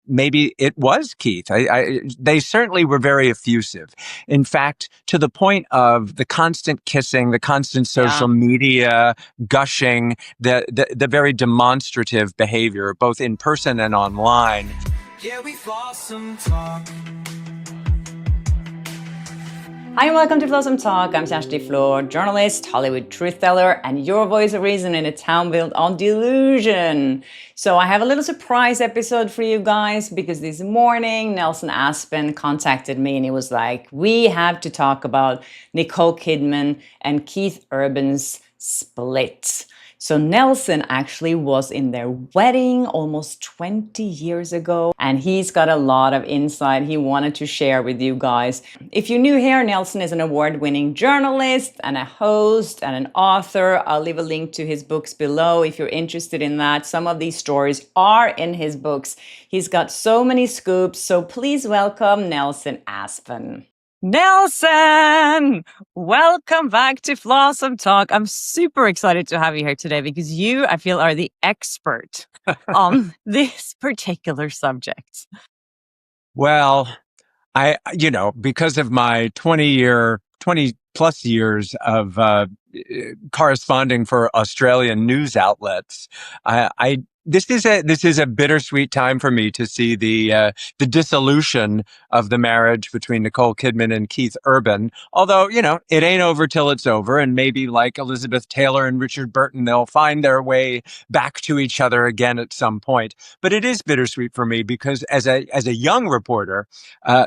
maybe it was Keith. They certainly were very effusive. In fact, to the point of the constant kissing, the constant social media gushing, the very demonstrative behavior, both in person and online. Yeah, we've lost some talk. Hi and welcome to Flawsome Talk. I'm Kerstin Floor, journalist, Hollywood truth teller, and your voice of reason in a town built on delusion. So I have a little surprise episode for you guys because this morning Nelson Aspen contacted me and he was like, we have to talk about Nicole Kidman and Keith Urban's split. So Nelson actually was in their wedding almost 20 years ago, and he's got a lot of insight he wanted to share with you guys. If you're new here, Nelson is an award-winning journalist and a host and an author. I'll leave a link to his books below if you're interested in that. Some of these stories are in his books. He's got so many scoops, so please welcome Nelson Aspen. Nelson, welcome back to Flawsome Talk. I'm super excited to have you here today because you, I feel, are the expert on this particular subject. Well, because of my 20 plus years of corresponding for Australian news outlets, this is a bittersweet time for me to see the dissolution of the marriage between Nicole Kidman and Keith Urban. Although, it ain't over till it's over, and maybe like Elizabeth Taylor and Richard Burton, they'll find their way back to each other again at some point. But it is bittersweet for me because as a young reporter,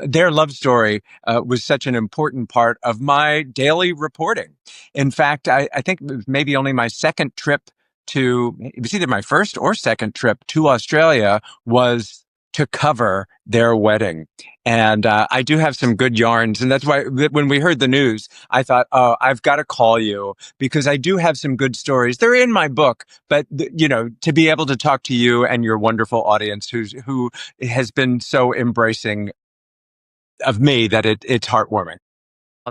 their love story was such an important part of my daily reporting. In fact, I think it was maybe only my second trip it was either my first or second trip to Australia was to cover their wedding. And I do have some good yarns. And that's why when we heard the news, I thought, oh, I've got to call you because I do have some good stories. They're in my book, but to be able to talk to you and your wonderful audience who has been so embracing of me that it's heartwarming.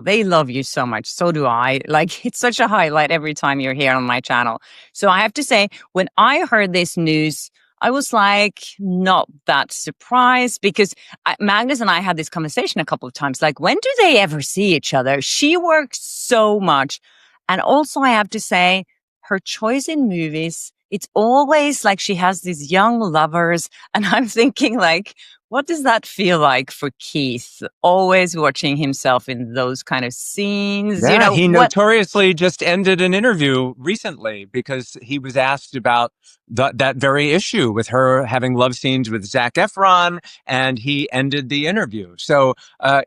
They love you so much. So do I. Like, it's such a highlight every time you're here on my channel. So I have to say, when I heard this news, I was like, not that surprised because Magnus and I had this conversation a couple of times. Like, when do they ever see each other? She works so much. And also, I have to say, her choice in movies, it's always like she has these young lovers. And I'm thinking like, what does that feel like for Keith? Always watching himself in those kind of scenes. Yeah, he notoriously just ended an interview recently because he was asked about that very issue with her having love scenes with Zac Efron, and he ended the interview. So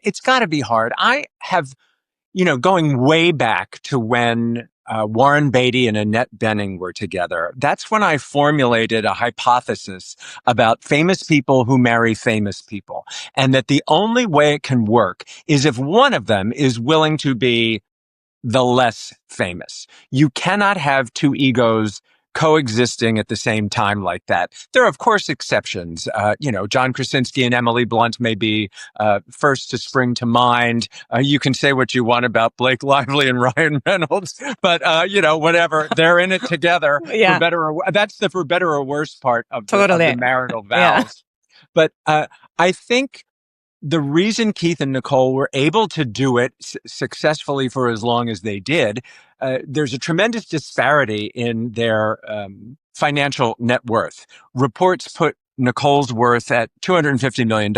it's got to be hard. I have, going way back to when Warren Beatty and Annette Bening were together. That's when I formulated a hypothesis about famous people who marry famous people. And that the only way it can work is if one of them is willing to be the less famous. You cannot have two egos coexisting at the same time like that. There are, of course, exceptions. John Krasinski and Emily Blunt may be first to spring to mind. You can say what you want about Blake Lively and Ryan Reynolds, but, whatever. They're in it together. Yeah. That's the for better or worse part of Totally. the marital vows. Yeah. But I think the reason Keith and Nicole were able to do it successfully for as long as they did, there's a tremendous disparity in their financial net worth. Reports put Nicole's worth at $250 million.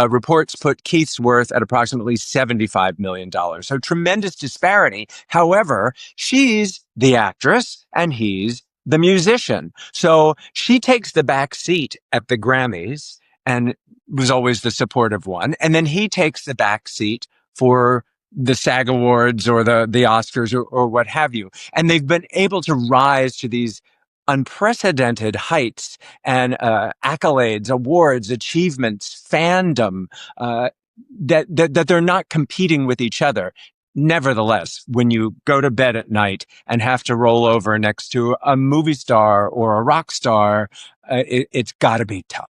Reports put Keith's worth at approximately $75 million. So tremendous disparity. However, she's the actress and he's the musician. So she takes the back seat at the Grammys and was always the supportive one. And then he takes the back seat for the SAG Awards or the Oscars or what have you. And they've been able to rise to these unprecedented heights and accolades, awards, achievements, fandom, that they're not competing with each other. Nevertheless, when you go to bed at night and have to roll over next to a movie star or a rock star, it's got to be tough.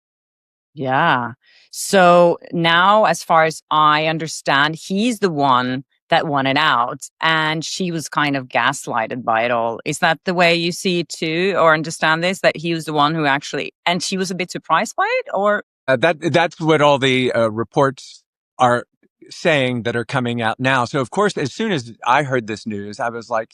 Yeah. So now, as far as I understand, he's the one that wanted out and she was kind of gaslighted by it all. Is that the way you see it too, or understand this, that he was the one who actually, and she was a bit surprised by it, or? That's what all the reports are saying that are coming out now. So of course, as soon as I heard this news, I was like,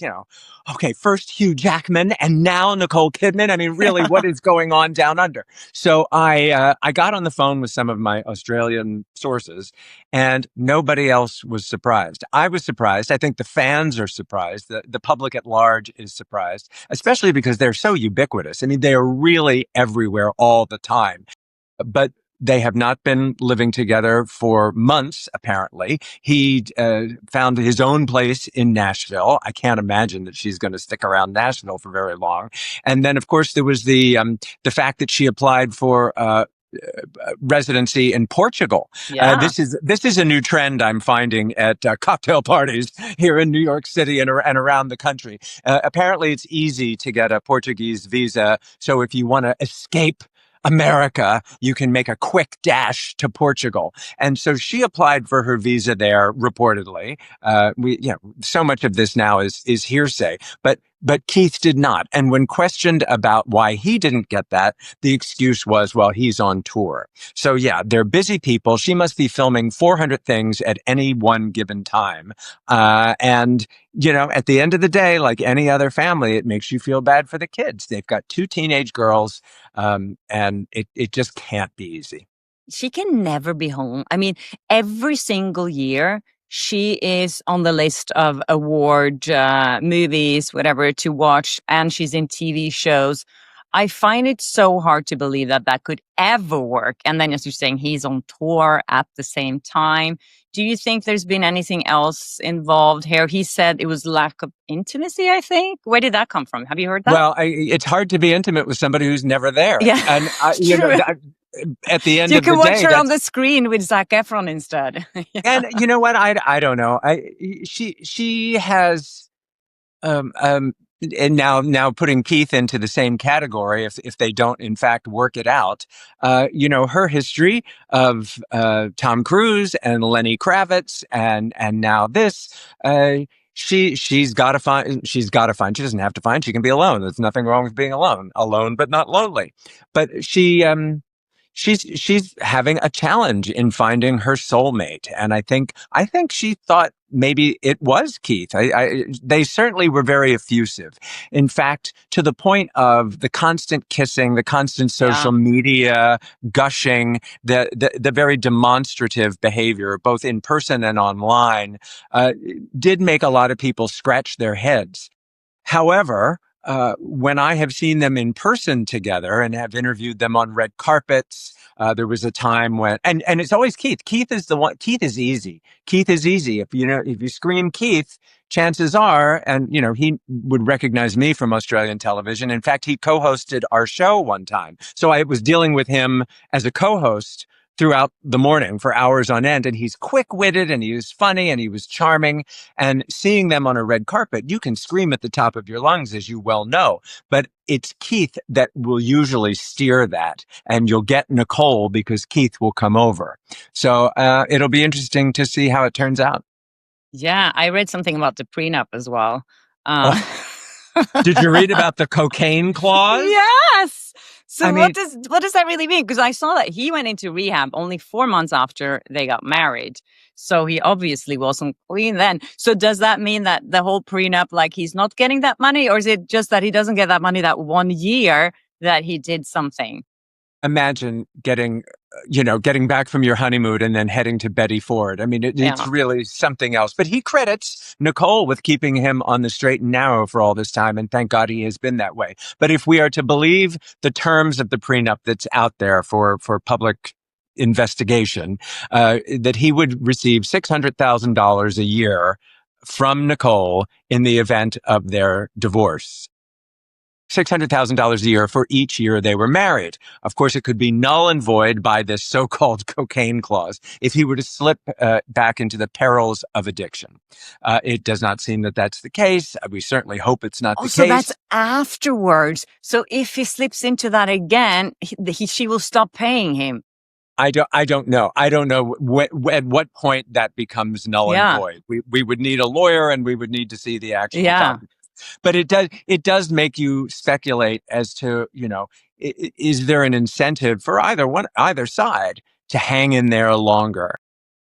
okay, first Hugh Jackman and now Nicole Kidman. I mean, really, what is going on down under? So I got on the phone with some of my Australian sources, and nobody else was surprised. I was surprised. I think the fans are surprised. The public at large is surprised, especially because they're so ubiquitous. I mean, they are really everywhere all the time. But they have not been living together for months, apparently. He found his own place in Nashville. I can't imagine that she's going to stick around Nashville for very long. And then, of course, there was the fact that she applied for residency in Portugal. Yeah. This is a new trend I'm finding at cocktail parties here in New York City and around the country. Apparently, it's easy to get a Portuguese visa. So if you want to escape America, you can make a quick dash to Portugal. And so she applied for her visa there, reportedly. So much of this now is hearsay, but Keith did not. And when questioned about why he didn't get that, the excuse was, well, he's on tour. So yeah, they're busy people. She must be filming 400 things at any one given time. And at the end of the day, like any other family, it makes you feel bad for the kids. They've got two teenage girls, and it just can't be easy. She can never be home. I mean, every single year, she is on the list of award movies, whatever, to watch, and she's in TV shows. I find it so hard to believe that could ever work. And then, as you're saying, he's on tour at the same time. Do you think there's been anything else involved here? He said it was lack of intimacy, I think. Where did that come from? Have you heard that? Well, it's hard to be intimate with somebody who's never there. Yeah, and at the end you of the day, can watch her on the screen with Zac Efron instead. Yeah. And you know what? I don't know. She has and now putting Keith into the same category, if they don't in fact work it out, her history of Tom Cruise and Lenny Kravitz and now this. She's got to find. She doesn't have to find. She can be alone. There's nothing wrong with being alone, but not lonely. But she's having a challenge in finding her soulmate, and I think she thought maybe it was Keith. They certainly were very effusive. In fact, to the point of the constant kissing, the constant social media gushing, the very demonstrative behavior, both in person and online, did make a lot of people scratch their heads. However, when I have seen them in person together and have interviewed them on red carpets, there was a time when, and it's always Keith. Keith is the one. Keith is easy. Keith is easy. If you scream Keith, chances are, and he would recognize me from Australian television. In fact, he co-hosted our show one time, so I was dealing with him as a co-host throughout the morning for hours on end. And he's quick-witted and he was funny and he was charming. And seeing them on a red carpet, you can scream at the top of your lungs, as you well know. But it's Keith that will usually steer that. And you'll get Nicole because Keith will come over. So it'll be interesting to see how it turns out. Yeah, I read something about the prenup as well. Did you read about the cocaine clause? Yes. So what does that really mean? Because I saw that he went into rehab only 4 months after they got married. So he obviously wasn't clean then. So does that mean that the whole prenup, like he's not getting that money? Or is it just that he doesn't get that money that 1 year that he did something? Imagine getting back from your honeymoon and then heading to Betty Ford. I mean, it's really something else. But he credits Nicole with keeping him on the straight and narrow for all this time. And thank God he has been that way. But if we are to believe the terms of the prenup that's out there for public investigation, that he would receive $600,000 a year from Nicole in the event of their divorce. $600,000 a year for each year they were married. Of course, it could be null and void by this so-called cocaine clause if he were to slip back into the perils of addiction. It does not seem that that's the case. We certainly hope it's not the case. So that's afterwards. So if he slips into that again, she will stop paying him. I don't know. I don't know at what point that becomes null and void. We would need a lawyer and we would need to see the actual document. But it does make you speculate as to, is there an incentive for either side to hang in there longer?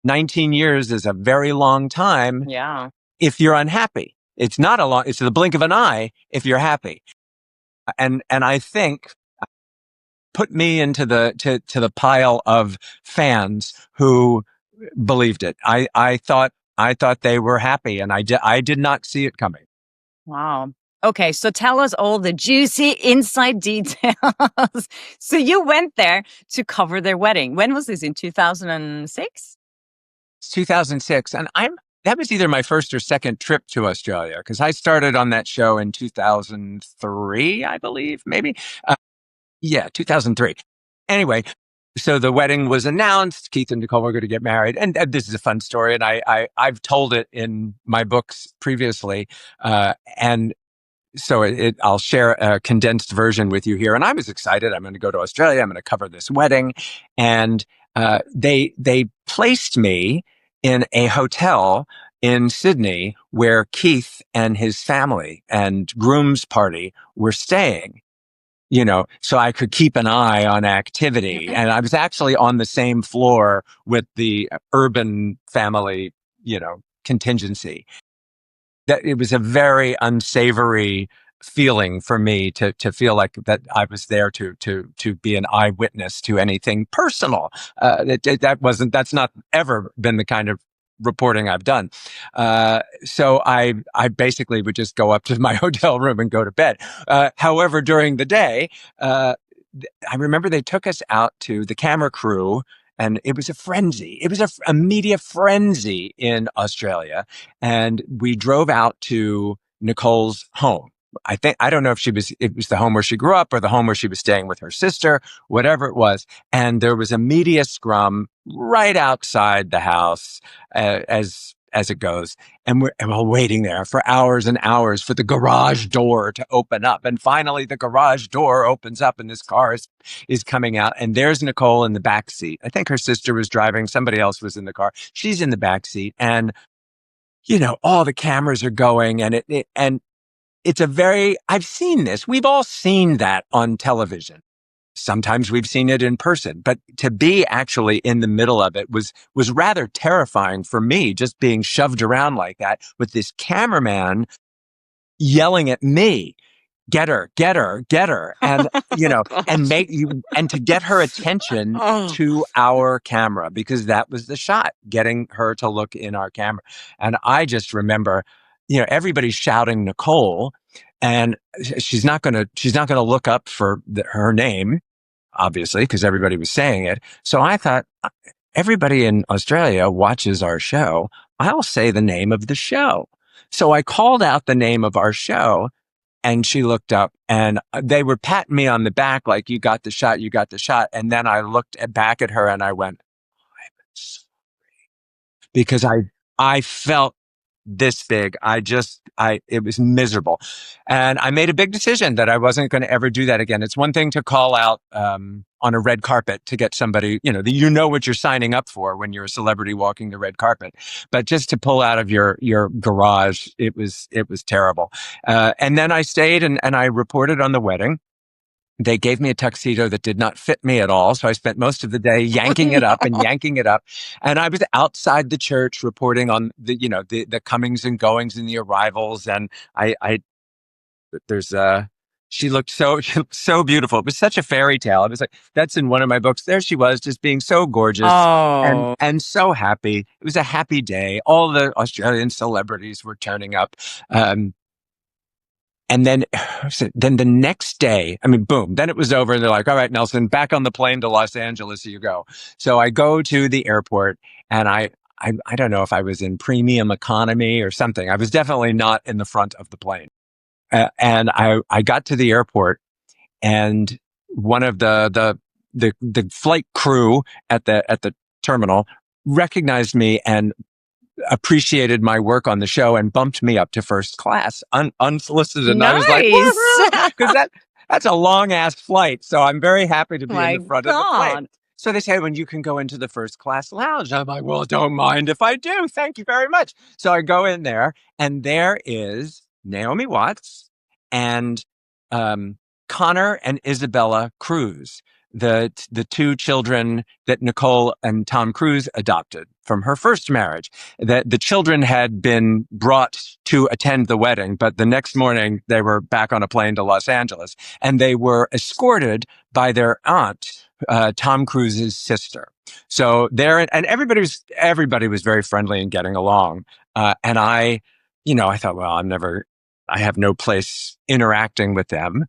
19 years is a very long time. Yeah. If you're unhappy, it's the blink of an eye if you're happy. And I think put me into to the pile of fans who believed it. I thought they were happy, and I did not see it coming. Wow. Okay, so tell us all the juicy inside details. So you went there to cover their wedding. When was this? In 2006? It's 2006, and that was either my first or second trip to Australia, because I started on that show in 2003, I believe, maybe. Yeah, 2003. Anyway, so the wedding was announced. Keith and Nicole were going to get married, and this is a fun story, and I've told it in my books previously, and so I'll share a condensed version with you here. And I was excited. I'm going to go to Australia. I'm going to cover this wedding, and they placed me in a hotel in Sydney where Keith and his family and groom's party were staying. So I could keep an eye on activity. And I was actually on the same floor with the urban family, contingency. That it was a very unsavory feeling for me to feel like that I was there to be an eyewitness to anything personal. That's not ever been the kind of reporting I've done. So I basically would just go up to my hotel room and go to bed. However, during the day, I remember they took us out to the camera crew, and it was a frenzy. It was a media frenzy in Australia. And we drove out to Nicole's home. I don't know if it was the home where she grew up or the home where she was staying with her sister, whatever it was. And there was a media scrum right outside the house, as it goes. And we're waiting there for hours and hours for the garage door to open up. And finally the garage door opens up and this car is coming out, and there's Nicole in the back seat. I think her sister was driving. Somebody else was in the car. She's in the back seat, and all the cameras are going, and I've seen this. We've all seen that on television. Sometimes we've seen it in person, but to be actually in the middle of it was rather terrifying for me, just being shoved around like that with this cameraman yelling at me, get her, get her, get her. And, and to get her attention to our camera, because that was the shot, getting her to look in our camera. And I just remember, everybody's shouting Nicole, and she's not going to look up for her name, obviously, because everybody was saying it. So I thought, everybody in Australia watches our show. I'll say the name of the show. So I called out the name of our show, and she looked up, and they were patting me on the back like, you got the shot, you got the shot. And then I looked back at her and I went, I'm sorry. Because I felt this big. It was miserable. And I made a big decision that I wasn't going to ever do that again. It's one thing to call out on a red carpet to get somebody, what you're signing up for when you're a celebrity walking the red carpet. But just to pull out of your garage, it was terrible. And then I stayed and I reported on the wedding. They gave me a tuxedo that did not fit me at all. So I spent most of the day yanking it up and yanking it up. And I was outside the church reporting on the comings and goings and the arrivals. And she looked so beautiful. It was such a fairy tale. It was like, that's in one of my books. There she was, just being so gorgeous and so happy. It was a happy day. All the Australian celebrities were turning up. And then the next day, boom, then it was over. And they're like, all right, Nelson, back on the plane to Los Angeles you go. So I go to the airport, and I don't know if I was in premium economy or something. I was definitely not in the front of the plane. And I got to the airport, and one of the flight crew at the terminal recognized me and appreciated my work on the show and bumped me up to first class unsolicited. And Nice. I was like, because that's a long ass flight. So I'm very happy to be in the front of the plane. So they say, when you can go into the first class lounge. I'm like, well, don't mind if I do. Thank you very much. So I go in there, and there is Naomi Watts and Connor and Isabella Cruz, the two children that Nicole and Tom Cruise adopted from her first marriage. That the children had been brought to attend the wedding, but the next morning they were back on a plane to Los Angeles, and they were escorted by their aunt, Tom Cruise's sister. So there, and everybody was very friendly and getting along. And I thought, well, I have no place interacting with them.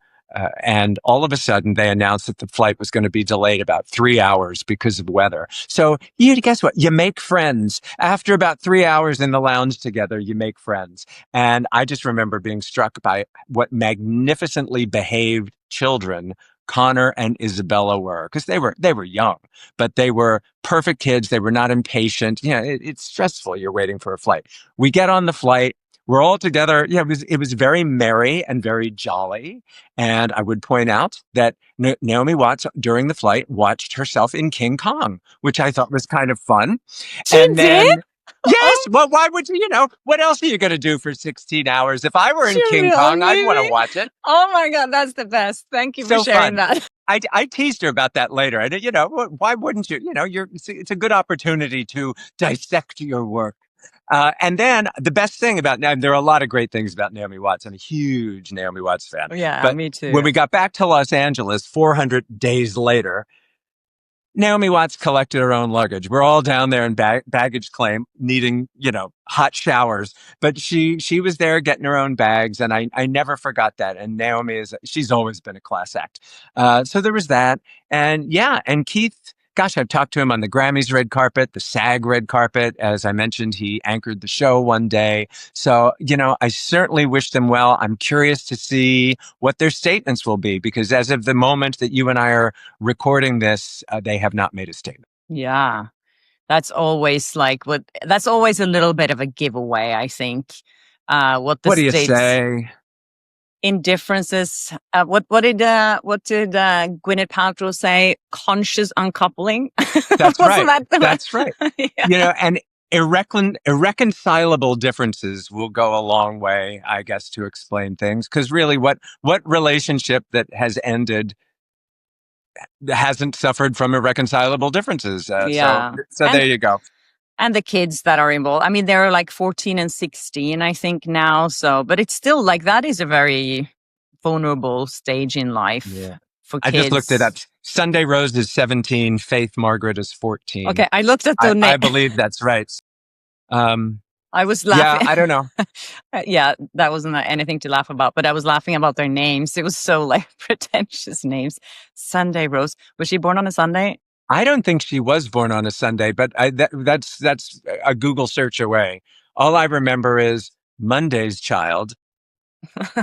And all of a sudden, they announced that the flight was going to be delayed about 3 hours because of weather. So guess what? You make friends. After about 3 hours in the lounge together, you make friends. And I just remember being struck by what magnificently behaved children Connor and Isabella were, because they were young, but they were perfect kids. They were not impatient. It's stressful. You're waiting for a flight. We get on the flight. We're all together. Yeah, it was very merry and very jolly. And I would point out that Naomi Watts during the flight watched herself in King Kong, which I thought was kind of fun. She and then, did? yes, well, why would you? What else are you going to do for 16 hours? If I were in King Kong, I'd want to watch it. Oh my God, that's the best. Thank you for sharing that. I teased her about that later. And why wouldn't you? It's a good opportunity to dissect your work. And then the best thing about now, there are a lot of great things about Naomi Watts. I'm a huge Naomi Watts fan. Yeah, but me too. When we got back to Los Angeles 400 days later, Naomi Watts collected her own luggage. We're all down there in baggage claim, needing, hot showers. But she was there getting her own bags, and I never forgot that. And Naomi she's always been a class act. So there was that. And and Keith, gosh, I've talked to him on the Grammys red carpet, the SAG red carpet. As I mentioned, he anchored the show one day. So, I certainly wish them well. I'm curious to see what their statements will be, because as of the moment that you and I are recording this, they have not made a statement. Yeah. That's always that's always a little bit of a giveaway, I think. What do you say? Indifferences. What did Gwyneth Paltrow say? Conscious uncoupling. That's right. That's right. Yeah. And irreconcilable differences will go a long way, I guess, to explain things. Because really, what relationship that has ended hasn't suffered from irreconcilable differences? Yeah. So there you go. And the kids that are involved. I mean, they're like 14 and 16, I think now. So, but it's still that is a very vulnerable stage in life for kids. I just looked it up. Sunday Rose is 17. Faith Margaret is 14. Okay, I looked at the name. I believe that's right. I was laughing. Yeah, I don't know. Yeah, that wasn't anything to laugh about, but I was laughing about their names. It was so pretentious names. Sunday Rose. Was she born on a Sunday? I don't think she was born on a Sunday, but that's a Google search away. All I remember is Monday's child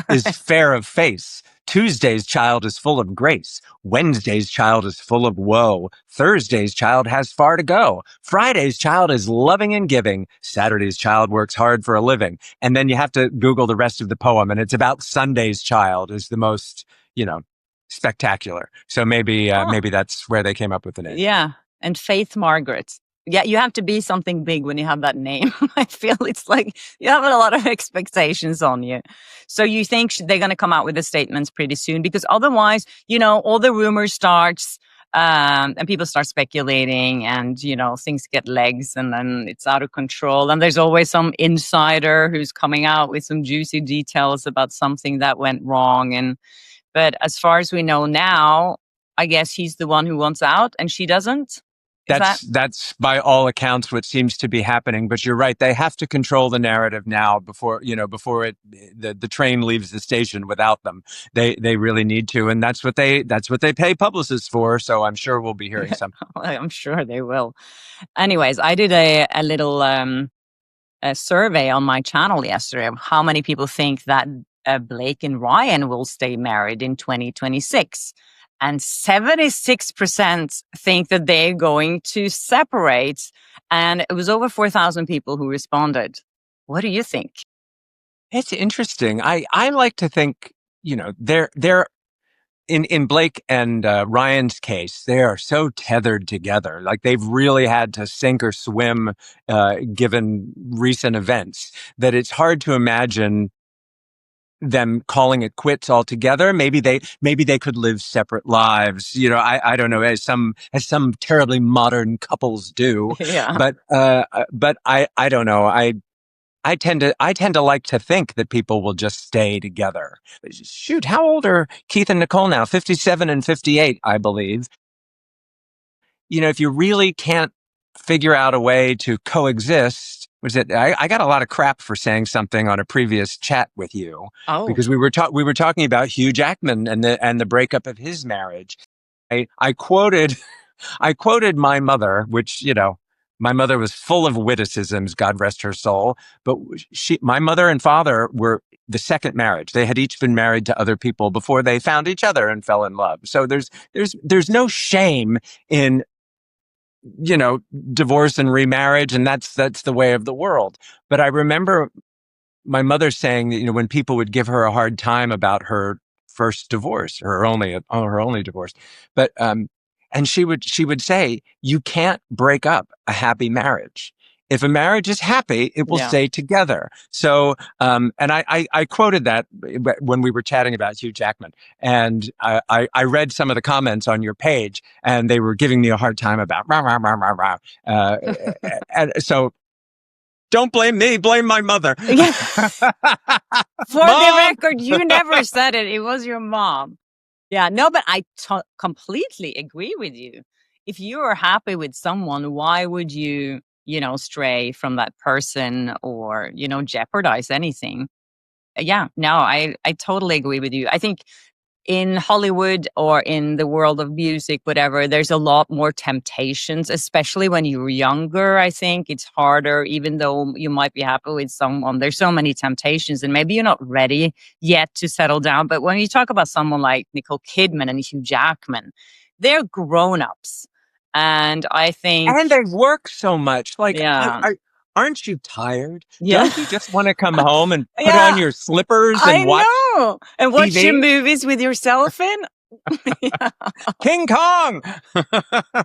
is fair of face. Tuesday's child is full of grace. Wednesday's child is full of woe. Thursday's child has far to go. Friday's child is loving and giving. Saturday's child works hard for a living. And then you have to Google the rest of the poem, and it's about Sunday's child is the most, spectacular. So maybe that's where they came up with the name. Yeah. And Faith Margaret. Yeah, you have to be something big when you have that name. I feel it's like you have a lot of expectations on you. So you think they're going to come out with the statements pretty soon? Because otherwise, all the rumors starts and people start speculating and, things get legs and then it's out of control. And there's always some insider who's coming out with some juicy details about something that went wrong. But as far as we know now, I guess he's the one who wants out and she doesn't. That's by all accounts what seems to be happening. But you're right; they have to control the narrative now before the train leaves the station without them. They really need to, and that's what they pay publicists for. So I'm sure we'll be hearing something. I'm sure they will. Anyways, I did a little a survey on my channel yesterday of how many people think that Blake and Ryan will stay married in 2026. And 76% think that they're going to separate. And it was over 4,000 people who responded. What do you think? It's interesting. I like to think, they're in Blake and Ryan's case, they are so tethered together. Like they've really had to sink or swim, given recent events, that it's hard to imagine them calling it quits altogether. Maybe they could live separate lives. I don't know, as some terribly modern couples do. Yeah. But I don't know. I tend to like to think that people will just stay together. Shoot, how old are Keith and Nicole now? 57 and 58, I believe. If you really can't figure out a way to coexist, I got a lot of crap for saying something on a previous chat with you because we were talking about Hugh Jackman and the breakup of his marriage. I quoted my mother, which, my mother was full of witticisms, God rest her soul. But my mother and father were the second marriage. They had each been married to other people before they found each other and fell in love. So there's no shame in, divorce and remarriage. And that's the way of the world. But I remember my mother saying that, when people would give her a hard time about her first divorce, her only divorce, but, and she would say, you can't break up a happy marriage. If a marriage is happy, it will stay together. So, and I quoted that when we were chatting about Hugh Jackman, and I read some of the comments on your page, and they were giving me a hard time about rah, rah, rah, rah, rah. And so don't blame me, blame my mother. Yeah. For the record, you never said it. It was your mom. Yeah, no, but I completely agree with you. If you are happy with someone, why would you, stray from that person or, jeopardize anything? Yeah, no, I totally agree with you. I think in Hollywood or in the world of music, whatever, there's a lot more temptations, especially when you're younger. I think it's harder, even though you might be happy with someone. There's so many temptations, and maybe you're not ready yet to settle down. But when you talk about someone like Nicole Kidman and Hugh Jackman, they're grown-ups. And I think... And they work so much. Like, aren't you tired? Yeah. Don't you just want to come home and put on your slippers and watch and watch TV? your movies with yourself in? King Kong! Oh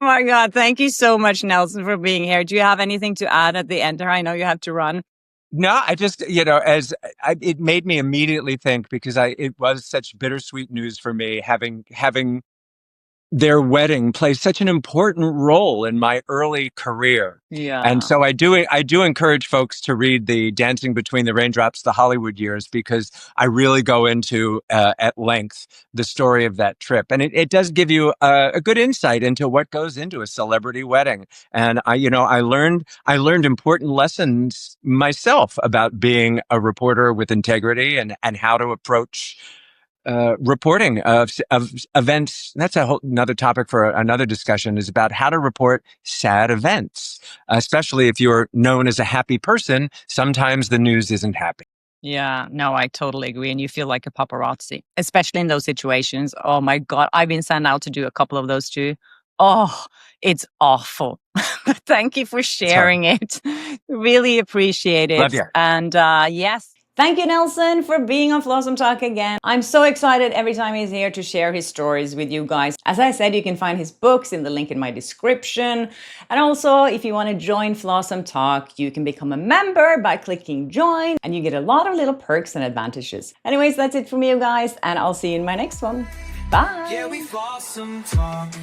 my God. Thank you so much, Nelson, for being here. Do you have anything to add at the end? I know you have to run. No, I just, it made me immediately think, because it was such bittersweet news for me having their wedding plays such an important role in my early career. Yeah. And so I do encourage folks to read the Dancing Between the Raindrops, the Hollywood Years, because I really go into at length the story of that trip. And it does give you a good insight into what goes into a celebrity wedding. And I learned important lessons myself about being a reporter with integrity and how to approach reporting of events. That's another topic for another discussion, is about how to report sad events, especially if you're known as a happy person. Sometimes the news isn't happy. Yeah, no, I totally agree. And you feel like a paparazzi, especially in those situations. Oh my God, I've been sent out to do a couple of those too. Oh, it's awful. Thank you for sharing it. Really appreciate it. Love you. And yes. Thank you, Nelson, for being on Flawsome Talk again. I'm so excited every time he's here to share his stories with you guys. As I said, you can find his books in the link in my description. And also, if you want to join Flawsome Talk, you can become a member by clicking join, and you get a lot of little perks and advantages. Anyways, that's it from you guys, and I'll see you in my next one. Bye. Yeah, we Flawsome Talk.